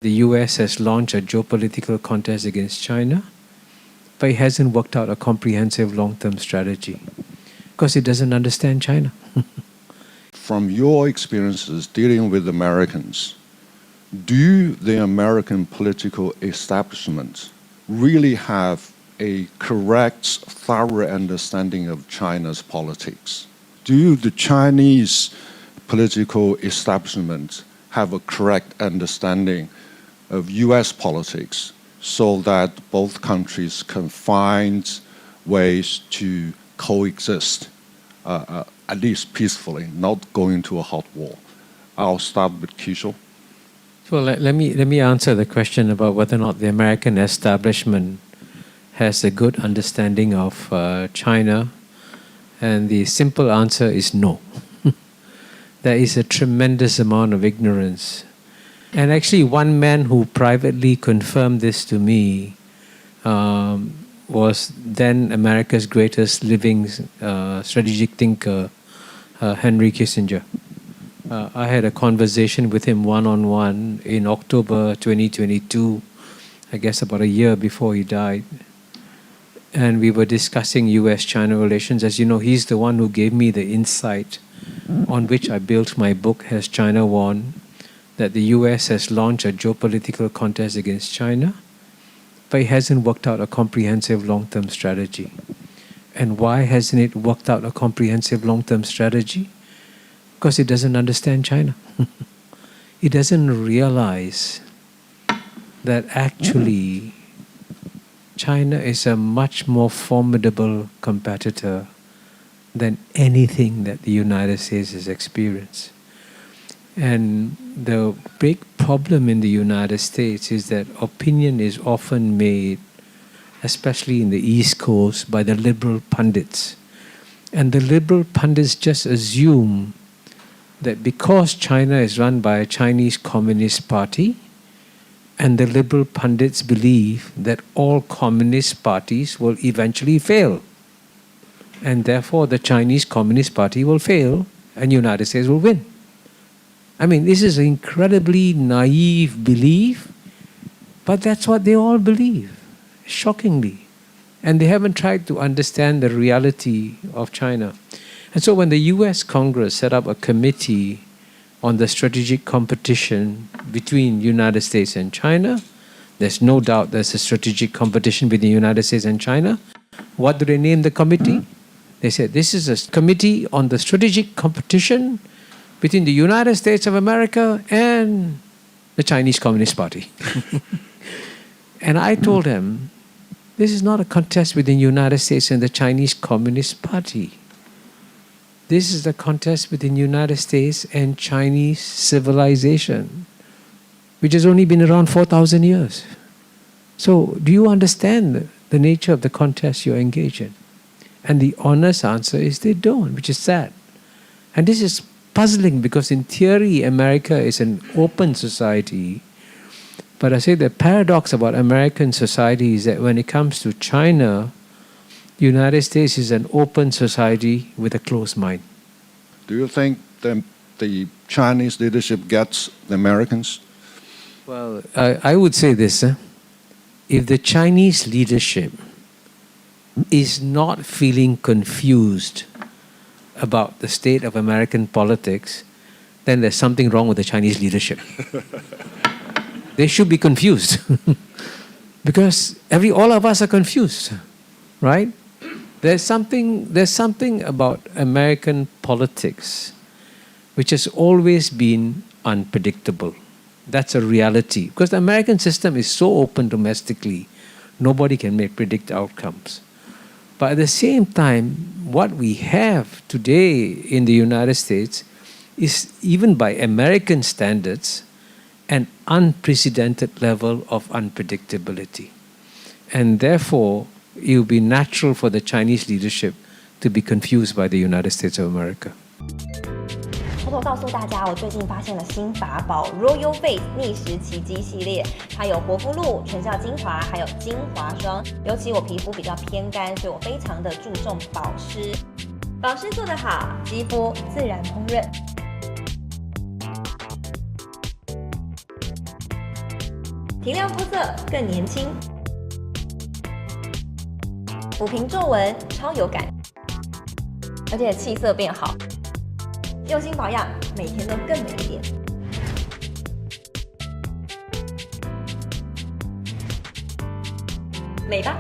The US has launched a geopolitical contest against China, but it hasn't worked out a comprehensive long-term strategy because it doesn't understand China. From your experiences dealing with Americans, do the American political establishment really have a correct, thorough understanding of China's politics? Do the Chinese political establishment have a correct understanding of US politics so that both countries can find ways to coexist, at least peacefully, not go into a hot war? I'll start with Kishore. Well, let me answer the question about whether or not the American establishment has a good understanding of China, and the simple answer is no. There is a tremendous amount of ignorance. And actually, one man who privately confirmed this to me was then America's greatest living strategic thinker, Henry Kissinger. I had a conversation with him one-on-one in October 2022, I guess about a year before he died. And we were discussing US-China relations. As you know, he's the one who gave me the insight on which I built my book, Has China Won?, that the US has launched a geopolitical contest against China, but it hasn't worked out a comprehensive long-term strategy. And why hasn't it worked out a comprehensive long-term strategy? Because it doesn't understand China. It doesn't realize that actually China is a much more formidable competitor than anything that the United States has experienced. And the big problem in the United States is that opinion is often made, especially in the East Coast, by the liberal pundits. And the liberal pundits just assume that because China is run by a Chinese Communist Party, and the liberal pundits believe that all communist parties will eventually fail. And therefore the Chinese Communist Party will fail and the United States will win. I mean, this is an incredibly naive belief, but that's what they all believe, shockingly. And they haven't tried to understand the reality of China. And so when the US Congress set up a committee on the strategic competition between United States and China, there's no doubt there's a strategic competition between the United States and China. What do they name the committee? They said, this is a committee on the strategic competition between the United States of America and the Chinese Communist Party. And I told them, this is not a contest between the United States and the Chinese Communist Party. This is the contest between the United States and Chinese civilization, which has only been around 4,000 years. So do you understand the nature of the contest you're engaged in? And the honest answer is they don't, which is sad. And this is puzzling because in theory, America is an open society. But I say the paradox about American society is that when it comes to China, the United States is an open society with a closed mind. Do you think the Chinese leadership gets the Americans? Well, I would say this. If the Chinese leadership is not feeling confused about the state of American politics, then there's something wrong with the Chinese leadership. They should be confused. Because all of us are confused, right? There's something about American politics which has always been unpredictable. That's a reality. Because the American system is so open domestically, nobody can predict outcomes. But at the same time, what we have today in the United States is, even by American standards, an unprecedented level of unpredictability. And therefore, it would be natural for the Chinese leadership to be confused by the United States of America. 偷偷告诉大家，我最近发现了新法宝 Royal Face 逆时奇迹系列，它有活肤露、全效精华，还有精华霜。尤其我皮肤比较偏干，所以我非常的注重保湿。保湿做得好，肌肤自然烹饪。提亮肤色更年轻，抚平皱纹超有感，而且气色变好，用心保养，每天都更美一点。美吧。